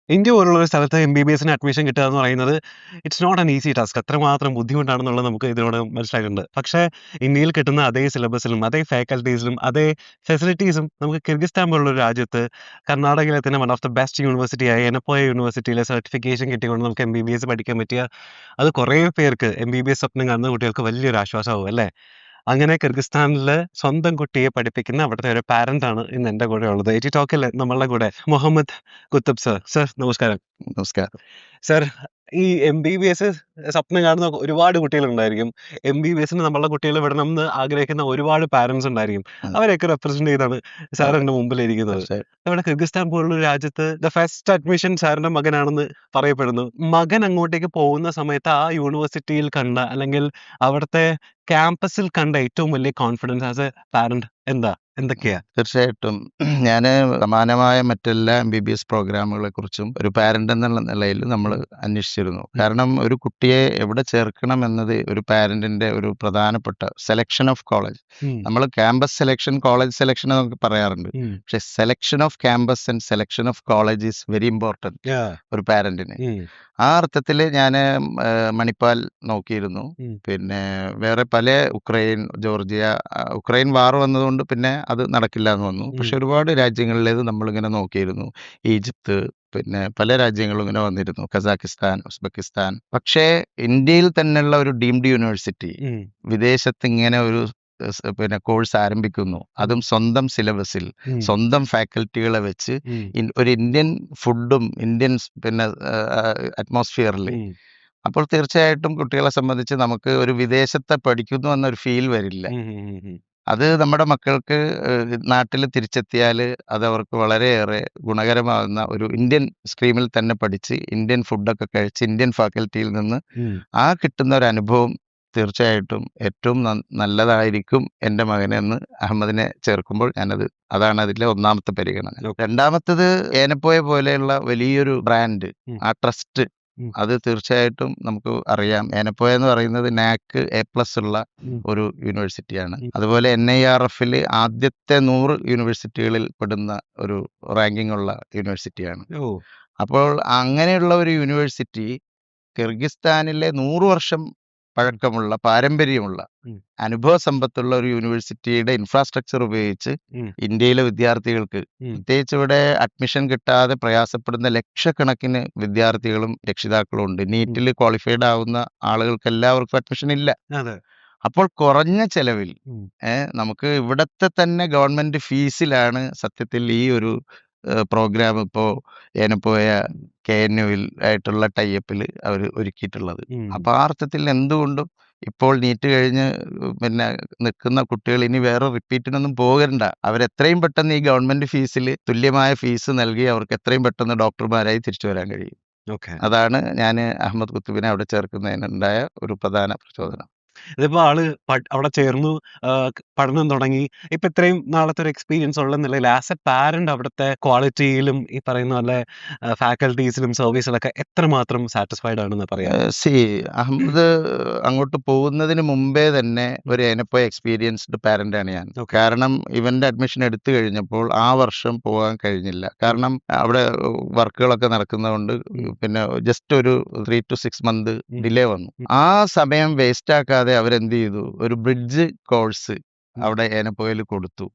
India പോലുള്ള ഒരു സ്ഥലത്ത് എം-ബി-ബി-എസിന് അഡ്മിഷൻ കിട്ടുക എന്ന് പറയുന്നത് it's not an easy task. അത്രമാത്രം ബുദ്ധിമുട്ടാണെന്നുള്ളത് നമുക്ക് ഇതിനോട് മനസ്സിലാക്കുന്നുണ്ട്. പക്ഷേ ഇന്ത്യയിൽ കിട്ടുന്ന അതേ സിലബസിലും, അതേ ഫാക്കൽറ്റീസിലും, അതേ ഫെസിലിറ്റീസും നമുക്ക് കിർഗിസ്ഥാൻ പോലുള്ള ഒരു രാജ്യത്ത് കർണാടകയിലെ തന്നെ വൺ ഓഫ് ദ ബെസ്റ്റ് യൂണിവേഴ്സിറ്റിയായ എനപ്പോയ യൂണിവേഴ്സിറ്റിയിലെ സർട്ടിഫിക്കേഷൻ കിട്ടിക്കൊണ്ട് നമുക്ക് എം-ബി-ബി-എസ് പഠിക്കാൻ പറ്റിയ അത് കുറേ പേർക്ക് എം-ബി-ബി-എസ് സ്വപ്നം കാണുന്ന കുട്ടികൾക്ക് വലിയൊരു ആശ്വാസമാവും അല്ലേ? അങ്ങനെ കിർഗിസ്ഥാനില് സ്വന്തം കുട്ടിയെ പഠിപ്പിക്കുന്ന അവിടുത്തെ ഒരു പാരന്റ് ആണ് ഇന്ന് എന്റെ കൂടെ ഉള്ളത്. എറ്റി ടോക്കിൽ നമ്മളുടെ കൂടെ മുഹമ്മദ് കുത്തബ് സർ. സർ നമസ്കാരം. നമസ്കാരം. സർ, ഈ എം-ബി-ബി-എസ് സ്വപ്നം കാണുന്ന ഒരുപാട് കുട്ടികളുണ്ടായിരിക്കും. എം-ബി-ബി-എസിന് നമ്മളുടെ കുട്ടികളെ വിടണം എന്ന് ആഗ്രഹിക്കുന്ന ഒരുപാട് പാരന്റ്സ് ഉണ്ടായിരിക്കും. അതെ. അവരെയൊക്കെ റെപ്രസെന്റ് ചെയ്താണ് സാർ അതെ. എന്റെ മുമ്പിലിരിക്കുന്നത്. തീർച്ചയായും. നമ്മുടെ കിർഗിസ്ഥാൻ പോലുള്ള ഒരു രാജ്യത്ത് ദ ഫസ്റ്റ് അഡ്മിഷൻ സാറിന്റെ മകനാണെന്ന് പറയപ്പെടുന്നു. മകൻ അങ്ങോട്ടേക്ക് പോകുന്ന സമയത്ത് ആ യൂണിവേഴ്സിറ്റിയിൽ കണ്ട അല്ലെങ്കിൽ അവിടുത്തെ ക്യാമ്പസിൽ കണ്ട ഏറ്റവും വലിയ കോൺഫിഡൻസ് ആസ് എ പാരന്റ് എന്തൊക്കെയാ? തീർച്ചയായിട്ടും. ഞാന് സമാനമായ മറ്റെല്ലാ എം-ബി-ബി-എസ് പ്രോഗ്രാമുകളെ കുറിച്ചും ഒരു പാരന്റ് എന്നുള്ള നിലയിൽ നമ്മള് അന്വേഷിച്ചിരുന്നു. കാരണം ഒരു കുട്ടിയെ എവിടെ ചേർക്കണം എന്നത് ഒരു പാരന്റിന്റെ ഒരു പ്രധാനപ്പെട്ട സെലക്ഷൻ ഓഫ് കോളേജ്. നമ്മള് ക്യാമ്പസ് സെലക്ഷൻ, കോളേജ് സെലക്ഷൻ എന്നൊക്കെ പറയാറുണ്ട്. പക്ഷെ selection off campus and selection of college is very important ഒരു പാരന്റിന്. ആ അർത്ഥത്തില് ഞാന് മണിപ്പാൽ നോക്കിയിരുന്നു. പിന്നെ വേറെ പല ഉക്രൈൻ, ജോർജിയ, ഉക്രൈൻ വാർ വന്നതുകൊണ്ട് പിന്നെ അത് നടക്കില്ല എന്ന് വന്നു. പക്ഷെ ഒരുപാട് രാജ്യങ്ങളിലേത് നമ്മളിങ്ങനെ നോക്കിയിരുന്നു. ഈജിപ്ത്, പിന്നെ പല രാജ്യങ്ങളും ഇങ്ങനെ വന്നിരുന്നു. Kazakhstan, Uzbekistan. പക്ഷേ ഇന്ത്യയിൽ തന്നെയുള്ള ഒരു ഡീംഡ് യൂണിവേഴ്സിറ്റി വിദേശത്ത് ഇങ്ങനെ ഒരു പിന്നെ കോഴ്സ് ആരംഭിക്കുന്നു. അതും സ്വന്തം സിലബസിൽ, സ്വന്തം ഫാക്കൽറ്റികളെ വെച്ച് ഒരു ഇന്ത്യൻ ഫുഡും ഇന്ത്യൻ പിന്നെ അറ്റ്മോസ്ഫിയറിൽ. അപ്പോൾ തീർച്ചയായിട്ടും കുട്ടികളെ സംബന്ധിച്ച് നമുക്ക് ഒരു വിദേശത്തെ പഠിക്കുന്നു എന്നൊരു ഫീൽ വരില്ല. അത് നമ്മുടെ മക്കൾക്ക് നാട്ടിൽ തിരിച്ചെത്തിയാല് അത് അവർക്ക് വളരെയേറെ ഗുണകരമാകുന്ന ഒരു ഇന്ത്യൻ സ്ട്രീമിൽ തന്നെ പഠിച്ച് ഇന്ത്യൻ ഫുഡൊക്കെ കഴിച്ച് ഇന്ത്യൻ ഫാക്കൽറ്റിയിൽ നിന്ന് ആ കിട്ടുന്ന ഒരു അനുഭവം തീർച്ചയായിട്ടും ഏറ്റവും നല്ലതായിരിക്കും എൻ്റെ മകനെന്ന് അഹമ്മദിനെ ചേർക്കുമ്പോൾ അതാണ് അതിലെ ഒന്നാമത്തെ പരിഗണന. രണ്ടാമത്തത് ഏനപ്പോയ പോലെയുള്ള വലിയൊരു ബ്രാൻഡ്, ആ ട്രസ്റ്റ്, അത് തീർച്ചയായിട്ടും നമുക്ക് അറിയാം. ഏനപ്പോയ എന്ന് പറയുന്നത് നാക് A+ ഉള്ള ഒരു യൂണിവേഴ്സിറ്റിയാണ്. അതുപോലെ NIRF ആദ്യത്തെ 100 യൂണിവേഴ്സിറ്റികളിൽ പെടുന്ന ഒരു റാങ്കിങ് ഉള്ള യൂണിവേഴ്സിറ്റിയാണ്. അപ്പോൾ അങ്ങനെയുള്ള ഒരു യൂണിവേഴ്സിറ്റി കിർഗിസ്ഥാനിലെ 100 വർഷം പഴക്കമുള്ള, പാരമ്പര്യമുള്ള, അനുഭവ സമ്പത്തുള്ള ഒരു യൂണിവേഴ്സിറ്റിയുടെ ഇൻഫ്രാസ്ട്രക്ചർ ഉപയോഗിച്ച് ഇന്ത്യയിലെ വിദ്യാർത്ഥികൾക്ക്, പ്രത്യേകിച്ച് ഇവിടെ അഡ്മിഷൻ കിട്ടാതെ പ്രയാസപ്പെടുന്ന ലക്ഷക്കണക്കിന് വിദ്യാർത്ഥികളും രക്ഷിതാക്കളും ഉണ്ട്. നീറ്റിൽ ക്വാളിഫൈഡ് ആവുന്ന ആളുകൾക്ക് എല്ലാവർക്കും അഡ്മിഷൻ ഇല്ല. അപ്പോൾ കുറഞ്ഞ ചെലവിൽ നമുക്ക് ഇവിടത്തെ തന്നെ ഗവൺമെന്റ് ഫീസിലാണ് സത്യത്തിൽ ഈ ഒരു പ്രോഗ്രാം ഇപ്പോൾ ഏനപ്പോയ KNU ആയിട്ടുള്ള ടൈപ്പിൽ അവർ ഒരുക്കിയിട്ടുള്ളത്. അപ്പൊ ആ അർത്ഥത്തിൽ എന്തുകൊണ്ടും ഇപ്പോൾ നീറ്റ് കഴിഞ്ഞ് പിന്നെ നിൽക്കുന്ന കുട്ടികൾ ഇനി വേറെ റിപ്പീറ്റിനൊന്നും പോകണ്ട. അവരെത്രയും പെട്ടെന്ന് ഈ ഗവൺമെന്റ് ഫീസിൽ തുല്യമായ ഫീസ് നൽകി അവർക്ക് എത്രയും പെട്ടെന്ന് ഡോക്ടർമാരായി തിരിച്ചു വരാൻ കഴിയും. അതാണ് ഞാൻ അഹമ്മദ് കുത്തുബിനെ അവിടെ ചേർക്കുന്നതിനുണ്ടായ ഒരു പ്രധാന പ്രചോദനം. ഇതിപ്പോ ആള് അവിടെ ചേർന്നു, പഠനം തുടങ്ങി. ഇപ്പൊ ഇത്രയും നാളത്തെ ഒരു എക്സ്പീരിയൻസ് ഉള്ള നിലയിൽ ആസ് എ പാരന്റ് അവിടുത്തെ ക്വാളിറ്റിയിലും ഈ പറയുന്ന പോലെ ഫാക്കൽറ്റീസിലും സർവീസിലൊക്കെ എത്രമാത്രം സാറ്റിസ്ഫൈഡ് ആണെന്ന് പറയാം? അഹമ്മദ് അങ്ങോട്ട് പോകുന്നതിന് മുമ്പേ തന്നെ ഒരു ഏനപ്പോയ എക്സ്പീരിയൻസ്ഡ് പാരന്റ് ആണ് ഞാൻ. കാരണം ഇവന്റെ അഡ്മിഷൻ എടുത്തു കഴിഞ്ഞപ്പോൾ ആ വർഷം പോകാൻ കഴിഞ്ഞില്ല. കാരണം അവിടെ വർക്കുകളൊക്കെ നടക്കുന്നതുകൊണ്ട് പിന്നെ ജസ്റ്റ് ഒരു 3 to 6 month ഡിലേ വന്നു. ആ സമയം വേസ്റ്റ് ആക്കാതെ അവരെന്ത് ചെയ്തു, ഒരു ബ്രിഡ്ജ് കോഴ്സ് അവിടെ ഏനപ്പോയിൽ കൊടുത്തു.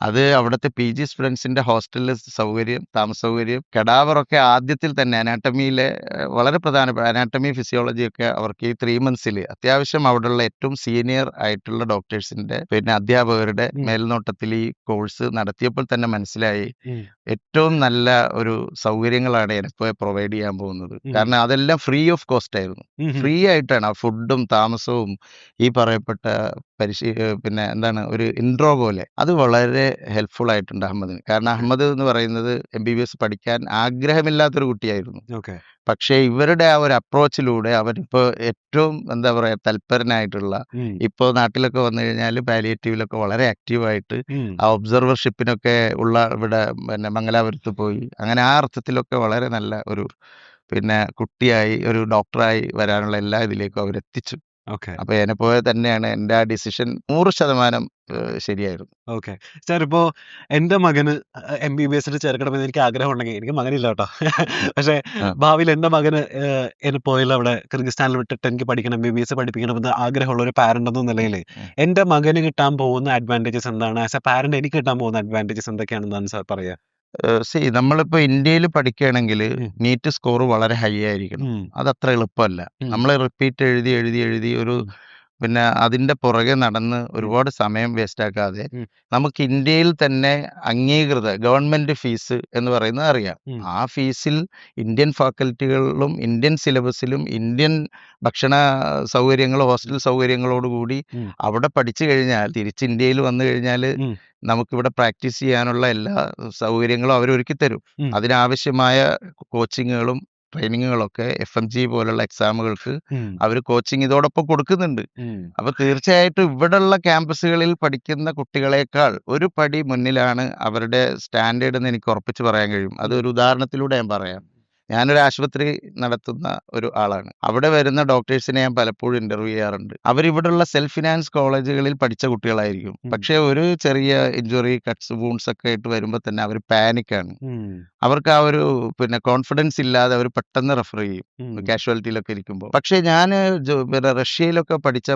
അത് അവിടുത്തെ PG സ്റ്റുഡൻസിന്റെ ഹോസ്റ്റലിൽ സൗകര്യം, താമസ സൗകര്യം, കെടാവറൊക്കെ ആദ്യത്തിൽ തന്നെ അനാട്ടമിയിലെ വളരെ പ്രധാനപ്പെട്ട അനാട്ടമി, ഫിസിയോളജി ഒക്കെ അവർക്ക് ഈ 3 months അത്യാവശ്യം അവിടെയുള്ള ഏറ്റവും സീനിയർ ആയിട്ടുള്ള ഡോക്ടേഴ്സിന്റെ പിന്നെ അധ്യാപകരുടെ മേൽനോട്ടത്തിൽ ഈ കോഴ്സ് നടത്തിയപ്പോൾ തന്നെ മനസ്സിലായി ഏറ്റവും നല്ല ഒരു സൗകര്യങ്ങളാണ് ഏനപ്പോയ പ്രൊവൈഡ് ചെയ്യാൻ പോകുന്നത്. കാരണം അതെല്ലാം ഫ്രീ ഓഫ് കോസ്റ്റ് ആയിരുന്നു. ഫ്രീ ആയിട്ടാണ് ആ ഫുഡും താമസവും ഈ പറയപ്പെട്ട പിന്നെ എന്താണ് ഒരു ഇൻട്രോ പോലെ. അത് വളരെ ഹെൽപ്ഫുൾ ആയിട്ടുണ്ട് അഹമ്മദിന്. കാരണം അഹമ്മദ് എന്ന് പറയുന്നത് MBBS പഠിക്കാൻ ആഗ്രഹമില്ലാത്തൊരു കുട്ടിയായിരുന്നു. പക്ഷേ ഇവരുടെ ആ ഒരു അപ്രോച്ചിലൂടെ അവരിപ്പോ ഏറ്റവും എന്താ പറയാ തൽപരനായിട്ടുള്ള, ഇപ്പോ നാട്ടിലൊക്കെ വന്നു കഴിഞ്ഞാൽ പാലിയേറ്റീവിലൊക്കെ വളരെ ആക്റ്റീവായിട്ട് ആ ഒബ്സർവർഷിപ്പിനൊക്കെ ഉള്ള ഇവിടെ പിന്നെ മംഗലാപുരത്ത് പോയി അങ്ങനെ ആ അർത്ഥത്തിലൊക്കെ വളരെ നല്ല ഒരു പിന്നെ കുട്ടിയായി ഒരു ഡോക്ടറായി വരാനുള്ള എല്ലാ ഇതിലേക്കും അവരെത്തിച്ചു. ഓക്കെ. അപ്പൊ എന്നെപ്പോലെ തന്നെയാണ് എൻ്റെ ആ ഡിസിഷൻ 100% ശരിയായിരുന്നു. ഓക്കെ. സാർ ഇപ്പോ എന്റെ മകന് എംബിബിഎസിൽ ചേർക്കണമെന്ന് എനിക്ക് ആഗ്രഹമുണ്ടെങ്കിൽ എനിക്ക് മകനില്ല കേട്ടോ. പക്ഷേ ആ. ഭാവിയിൽ എന്റെ മകന് എന്നെ പോയാൽ അവിടെ കിർഗിസ്ഥാനിൽ വിട്ടിട്ട് എനിക്ക് പഠിക്കണം എംബിബിഎസ് പഠിപ്പിക്കണമെന്ന് ആഗ്രഹമുള്ള ഒരു പാരന്റ് എന്ന നിലയിൽ ഉം. എന്റെ മകന് കിട്ടാൻ പോകുന്ന അഡ്വാൻറ്റേജസ് എന്താണ്? ആസ് എ പാരന്റ് എനിക്ക് കിട്ടാൻ പോകുന്ന അഡ്വാൻറ്റേജസ് എന്തൊക്കെയാണെന്നാണ് സാർ പറയുക? നമ്മളിപ്പോ ഇന്ത്യയിൽ പഠിക്കുകയാണെങ്കിൽ ഉം. നീറ്റ് സ്കോർ വളരെ ഹൈ ആയിരിക്കണം. ഉം. അത് അത്ര എളുപ്പമല്ല. ഉം. നമ്മൾ റിപ്പീറ്റ് എഴുതി എഴുതി എഴുതി ഒരു ഉം. പിന്നെ അതിന്റെ പുറകെ നടന്ന് ഉം. ഒരുപാട് സമയം വേസ്റ്റ് ആക്കാതെ ഉം. നമുക്ക് ഇന്ത്യയിൽ തന്നെ അംഗീകൃത ഗവൺമെന്റ് ഫീസ് എന്ന് പറയുന്നത് അറിയാം. ഉം. ആ ഫീസിൽ ഇന്ത്യൻ ഫാക്കൽറ്റികളിലും ഇന്ത്യൻ സിലബസിലും ഇന്ത്യൻ ഭക്ഷണ സൗകര്യങ്ങളും ഹോസ്റ്റൽ സൗകര്യങ്ങളോടുകൂടി ഉം. അവിടെ പഠിച്ചു കഴിഞ്ഞാൽ തിരിച്ച് ഇന്ത്യയിൽ വന്നു കഴിഞ്ഞാൽ ഉം. നമുക്കിവിടെ പ്രാക്ടീസ് ചെയ്യാനുള്ള എല്ലാ സൗകര്യങ്ങളും അവർ ഒരുക്കി തരും. ഉം. അതിനാവശ്യമായ കോച്ചിങ്ങുകളും ട്രെയിനിങ്ങുകളൊക്കെ FMG പോലുള്ള എക്സാമുകൾക്ക് ഉം. അവർ കോച്ചിങ് ഇതോടൊപ്പം കൊടുക്കുന്നുണ്ട്. ഉം. അപ്പൊ തീർച്ചയായിട്ടും ഇവിടെയുള്ള ക്യാമ്പസുകളിൽ പഠിക്കുന്ന കുട്ടികളെക്കാൾ ഒരു പടി മുന്നിലാണ് അവരുടെ സ്റ്റാൻഡേർഡ് എന്ന് എനിക്ക് ഉറപ്പിച്ച് പറയാൻ കഴിയും. അത് ഒരു ഉദാഹരണത്തിലൂടെ ഞാൻ പറയാം. ഞാനൊരു ആശുപത്രി നടത്തുന്ന ഒരു ആളാണ്. അവിടെ വരുന്ന ഡോക്ടേഴ്സിനെ ഞാൻ പലപ്പോഴും ഇന്റർവ്യൂ ചെയ്യാറുണ്ട്. അവരിവിടെയുള്ള സെൽഫ് ഫിനാൻസ് കോളേജുകളിൽ പഠിച്ച കുട്ടികളായിരിക്കും. ഉം. പക്ഷേ ഒരു ചെറിയ ഇഞ്ചുറി, കട്ട്സ്, വൂൺസ് ഒക്കെ ആയിട്ട് വരുമ്പോൾ തന്നെ അവർ പാനിക്കാണ്. ഉം. അവർക്ക് ആ ഒരു കോൺഫിഡൻസ് ഇല്ലാതെ അവർ പെട്ടെന്ന് റെഫർ ചെയ്യും ഉം. കാഷ്വാലിറ്റിയിലൊക്കെ ഇരിക്കുമ്പോൾ. പക്ഷേ ഞാൻ റഷ്യയിലൊക്കെ പഠിച്ച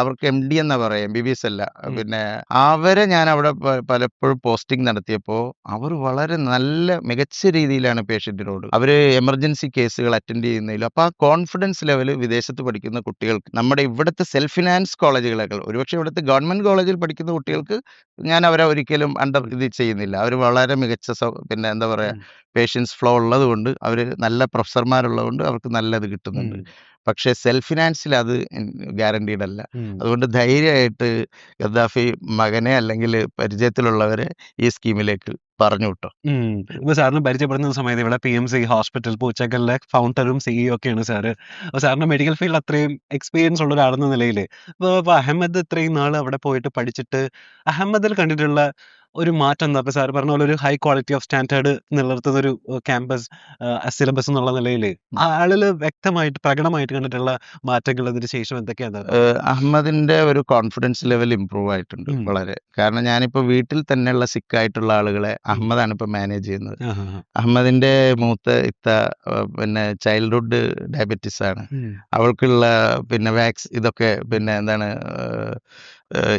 അവർക്ക് MD എന്നാ പറയാം, MBBS അല്ല. ഉം. അവരെ ഞാൻ അവിടെ പലപ്പോഴും പോസ്റ്റിംഗ് നടത്തിയപ്പോൾ അവർ വളരെ നല്ല മികച്ച രീതിയിലാണ് പേഷ്യന്റിനോട് അവര് എമർജൻസി കേസുകൾ അറ്റൻഡ് ചെയ്യുന്നതിലും. അപ്പൊ ആ കോൺഫിഡൻസ് ലെവൽ വിദേശത്ത് പഠിക്കുന്ന കുട്ടികൾക്ക് നമ്മുടെ ഇവിടുത്തെ സെൽഫ് ഫിനാൻസ് കോളേജുകളേക്കാൾ, ഒരുപക്ഷെ ഇവിടുത്തെ ഗവൺമെന്റ് കോളേജിൽ പഠിക്കുന്ന കുട്ടികൾക്ക് ഞാൻ അവരെ ഒരിക്കലും ഇത് ചെയ്യുന്നില്ല. അവർ വളരെ മികച്ച എന്താ പറയാ, ഉം. പേഷ്യൻസ് ഫ്ലോ ഉള്ളത് കൊണ്ട് അവർ നല്ല പ്രൊഫസർമാരുള്ളത് കൊണ്ട് അവർക്ക് നല്ലത് കിട്ടുന്നുണ്ട്. ഉം. പക്ഷേ സെൽഫ് ഫിനാൻസിൽ അത് ഗ്യാരണ്ടീഡ് അല്ല. ഉം. അതുകൊണ്ട് ധൈര്യമായിട്ട് ഗദ്ദാഫി മകനെ അല്ലെങ്കിൽ പരിചയത്തിലുള്ളവരെ ഈ സ്കീമിലേക്ക് പറഞ്ഞു വിട്ടോ. ഇപ്പൊ സാറിന് പരിചയപ്പെടുന്ന സമയത്ത് ഇവിടെ PMC ഹോസ്പിറ്റൽ പൂച്ചക്കലിലെ ഫൗണ്ടറും CEO ഒക്കെയാണ് സാറ്. അപ്പൊ സാറിന്റെ മെഡിക്കൽ ഫീൽഡ് അത്രയും എക്സ്പീരിയൻസ് ഉള്ള ഒരാളെന്ന നിലയിൽ ഇപ്പൊ അഹമ്മദ് ഇത്രയും നാൾ അവിടെ പോയിട്ട് പഠിച്ചിട്ട് അഹമ്മദിൽ കണ്ടിട്ടുള്ള ഒരു മാറ്റം എന്താ? ഇപ്പൊ സാർ പറഞ്ഞ പോലെ ഒരു ഹൈ ക്വാളിറ്റി ഓഫ് സ്റ്റാൻഡേർഡ് നിലനിർത്തുന്ന ഒരു ക്യാമ്പസ് സിലബസ് എന്നുള്ള നിലയിൽ ആളില് വ്യക്തമായിട്ട് പ്രകടമായിട്ട് കണ്ടിട്ടുള്ള മാറ്റങ്ങൾ അതിന് ശേഷം എന്തൊക്കെയാണ്? അഹമ്മദിന്റെ ഒരു കോൺഫിഡൻസ് ലെവൽ ഇമ്പ്രൂവ് ആയിട്ടുണ്ട് ഉം. വളരെ. കാരണം ഞാനിപ്പോ വീട്ടിൽ തന്നെയുള്ള സിക്കായിട്ടുള്ള ആളുകളെ അഹമ്മദാണ് ഇപ്പൊ മാനേജ് ചെയ്യുന്നത്. ആഹാ. അഹമ്മദിന്റെ മൂത്ത ഇത്ത ചൈൽഡ്ഹുഡ് ഡയബറ്റിസ് ആണ്. അവൾക്കുള്ള ഇതൊക്കെ എന്താണ്,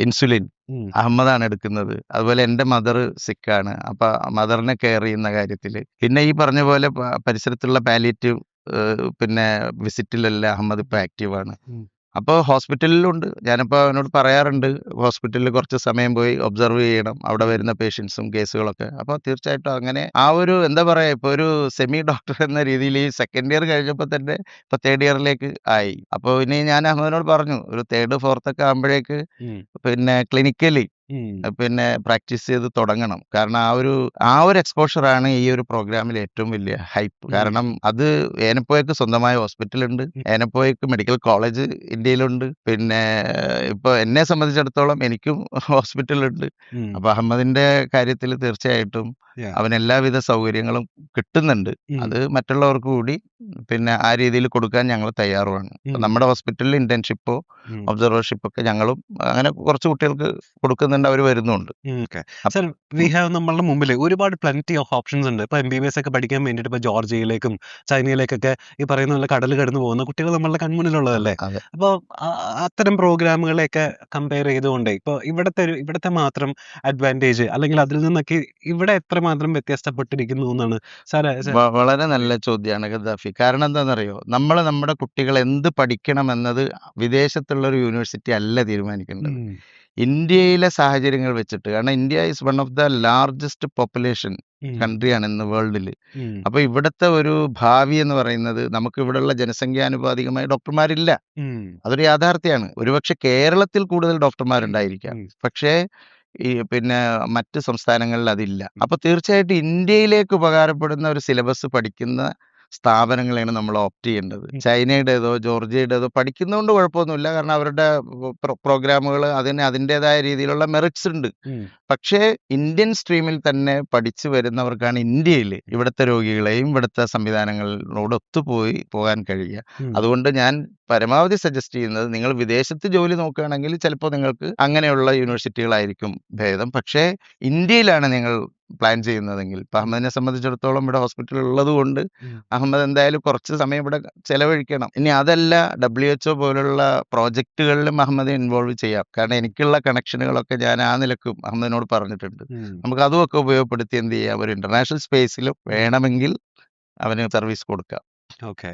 ഇൻസുലിൻ ഉം. അഹമ്മദാണ് എടുക്കുന്നത്. അതുപോലെ എൻ്റെ മദർ സിക്കാണ്. അപ്പൊ മദറിനെ കെയർ ചെയ്യുന്ന കാര്യത്തില് പിന്നെ ഈ പറഞ്ഞ പോലെ പരിസരത്തുള്ള പാലിയേറ്റീവ് വിസിറ്റിലെല്ലാം അഹമ്മദ് ഇപ്പൊ ആക്റ്റീവാണ്. ഉം. അപ്പോൾ ഹോസ്പിറ്റലിലുണ്ട്. ഞാനിപ്പോൾ അവനോട് പറയാറുണ്ട്, ഹോസ്പിറ്റലിൽ കുറച്ച് സമയം പോയി ഒബ്സർവ് ചെയ്യണം അവിടെ വരുന്ന പേഷ്യൻസും കേസുകളൊക്കെ. അപ്പോൾ തീർച്ചയായിട്ടും അങ്ങനെ ആ ഒരു എന്താ പറയാ, ഇപ്പോൾ ഒരു സെമി ഡോക്ടർ എന്ന രീതിയിൽ ഈ സെക്കൻഡ് ഇയർ കഴിഞ്ഞപ്പോൾ തന്നെ ഇപ്പോൾ തേർഡ് ഇയറിലേക്ക് ആയി. അപ്പോൾ ഇനി ഞാൻ അഹമ്മദിനോട് പറഞ്ഞു, ഒരു തേർഡ് ഫോർത്ത് ഒക്കെ ആകുമ്പോഴേക്ക് ഉം. ക്ലിനിക്കലി ഉം. പ്രാക്ടീസ് ചെയ്ത് തുടങ്ങണം. കാരണം ആ ഒരു എക്സ്പോഷറാണ് ഈ ഒരു പ്രോഗ്രാമിൽ ഏറ്റവും വലിയ ഹൈപ്പ്. കാരണം അത് ഏനപ്പോയക്ക് സ്വന്തമായ ഹോസ്പിറ്റലുണ്ട്, ഏനപ്പോയക്ക് മെഡിക്കൽ കോളേജ് ഇന്ത്യയിലുണ്ട്. ഇപ്പൊ എന്നെ സംബന്ധിച്ചിടത്തോളം എനിക്കും ഹോസ്പിറ്റലുണ്ട്. ഉം. അപ്പൊ അഹമ്മദിന്റെ കാര്യത്തിൽ തീർച്ചയായിട്ടും Yeah. അവന് എല്ലാവിധ സൗകര്യങ്ങളും കിട്ടുന്നുണ്ട്. ഉം. അത് മറ്റുള്ളവർക്ക് കൂടി ആ രീതിയിൽ കൊടുക്കാൻ ഞങ്ങൾ തയ്യാറുമാണ്. ഉം. നമ്മുടെ ഹോസ്പിറ്റലിൽ ഇന്റേൺഷിപ്പോ ഉം. ഒബ്സർവർഷിപ്പ് ഒക്കെ ഞങ്ങളും അങ്ങനെ കുറച്ച് കുട്ടികൾക്ക് കൊടുക്കുന്നുണ്ട്, അവർ വരുന്നുണ്ട്. ഓക്കെ. സർ, നമ്മളുടെ മുമ്പിൽ ഒരുപാട് പ്ലന്റി ഓഫ് ഓപ്ഷൻസ് ഉണ്ട്. ഇപ്പൊ MBBS ഒക്കെ പഠിക്കാൻ വേണ്ടിയിട്ട് ഇപ്പൊ ജോർജിയയിലേക്കും ചൈനയിലേക്കൊക്കെ ഈ പറയുന്ന പോലെ കടൽ കടന്നു പോകുന്ന കുട്ടികൾ നമ്മളുടെ കൺമുന്നിലുള്ളതല്ലേ. അതെ. അപ്പോൾ അത്തരം പ്രോഗ്രാമുകളെയൊക്കെ കമ്പയർ ചെയ്തുകൊണ്ട് ഇപ്പൊ ഇവിടുത്തെ മാത്രം അഡ്വാൻറ്റേജ് അല്ലെങ്കിൽ അതിൽ നിന്നൊക്കെ ഇവിടെ എത്രമാത്രം വ്യത്യസ്തപ്പെട്ടിരിക്കുന്നു എന്നാണ് സാറ്? വളരെ നല്ല ചോദ്യമാണ് ഗദ്ദാഫി. കാരണം എന്താണെന്നറിയോ, നമ്മുടെ കുട്ടികൾ എന്ത് പഠിക്കണം എന്നത് വിദേശത്തുള്ള ഒരു യൂണിവേഴ്സിറ്റി അല്ല തീരുമാനിക്കേണ്ടത്. ഇന്ത്യയിലെ സാഹചര്യങ്ങൾ വെച്ചിട്ട്. കാരണം India is one of the largest population കൺട്രിയാണ് ഇന്ന് വേൾഡിൽ. അപ്പൊ ഇവിടുത്തെ ഒരു ഭാവി എന്ന് പറയുന്നത്, നമുക്ക് ഇവിടെയുള്ള ജനസംഖ്യാനുപാതികമായി ഡോക്ടർമാരില്ല. അതൊരു യാഥാർത്ഥ്യമാണ്. ഒരുപക്ഷെ കേരളത്തിൽ കൂടുതൽ ഡോക്ടർമാരുണ്ടായിരിക്കാം, പക്ഷേ ഈ മറ്റ് സംസ്ഥാനങ്ങളിൽ അതില്ല. അപ്പൊ തീർച്ചയായിട്ടും ഇന്ത്യയിലേക്ക് ഉപകാരപ്പെടുന്ന ഒരു സിലബസ് പഠിക്കുന്ന സ്ഥാപനങ്ങളെയാണ് നമ്മൾ ഓപ്റ്റ് ചെയ്യേണ്ടത്. ചൈനയുടേതോ ജോർജിയയുടേതോ പഠിക്കുന്നതുകൊണ്ട് കുഴപ്പമൊന്നുമില്ല. കാരണം അവരുടെ പ്രോഗ്രാമുകൾ അതിൻ്റെതായ രീതിയിലുള്ള മെറിറ്റ്സ് ഉണ്ട്. പക്ഷേ ഇന്ത്യൻ സ്ട്രീമിൽ തന്നെ പഠിച്ചു വരുന്നവർക്കാണ് ഇന്ത്യയിൽ ഇവിടുത്തെ രോഗികളെയും ഇവിടുത്തെ സംവിധാനങ്ങളോട് പോകാൻ കഴിയുക. അതുകൊണ്ട് ഞാൻ പരമാവധി സജസ്റ്റ് ചെയ്യുന്നത്, നിങ്ങൾ വിദേശത്ത് ജോലി നോക്കുകയാണെങ്കിൽ ചിലപ്പോൾ നിങ്ങൾക്ക് അങ്ങനെയുള്ള യൂണിവേഴ്സിറ്റികളായിരിക്കും ഭേദം. പക്ഷേ ഇന്ത്യയിലാണ് നിങ്ങൾ പ്ലാൻ ചെയ്യുന്നതെങ്കിൽ, ഇപ്പൊ അഹമ്മദിനെ സംബന്ധിച്ചിടത്തോളം ഇവിടെ ഹോസ്പിറ്റൽ ഉള്ളത് കൊണ്ട് അഹമ്മദ് എന്തായാലും കുറച്ച് സമയം ഇവിടെ ചെലവഴിക്കണം. ഇനി അതല്ല, WHO പോലുള്ള പ്രോജക്റ്റുകളിലും അഹമ്മദ് ഇൻവോൾവ് ചെയ്യാം. കാരണം എനിക്കുള്ള കണക്ഷനുകളൊക്കെ ഞാൻ ആ നിലക്കും അഹമ്മദിനോട് പറഞ്ഞിട്ടുണ്ട്. നമുക്ക് അതുമൊക്കെ ഉപയോഗപ്പെടുത്തി എന്ത് ചെയ്യാം, ഒരു ഇന്റർനാഷണൽ സ്പേസിലും വേണമെങ്കിൽ അവന് സർവീസ് കൊടുക്കാം. ഓക്കെ.